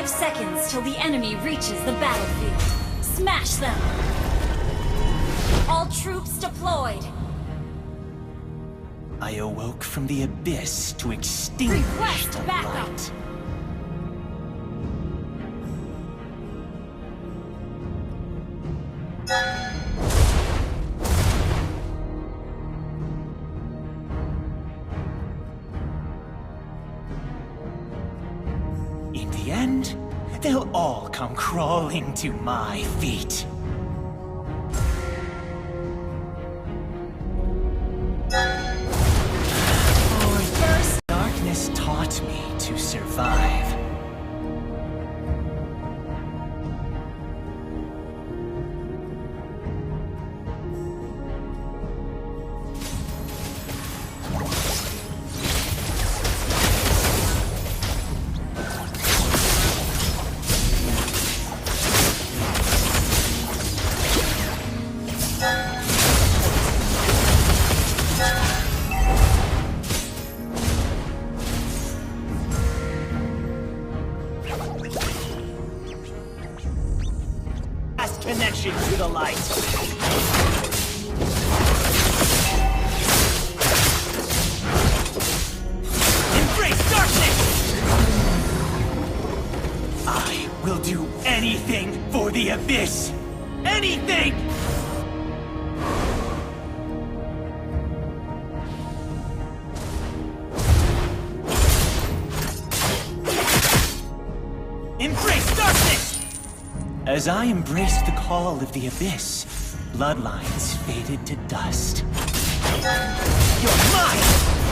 5 seconds till the enemy reaches the battlefield. Smash them! All troops deployed! I awoke from the abyss to extinguish Request the backup! light. In the end, they'll all come crawling to my feet. For first, darkness taught me to survive. Last connection to the light. Embrace darkness! I will do anything for the abyss! Anything! Embrace darkness! As I embraced the call of the abyss, bloodlines faded to dust. You're mine!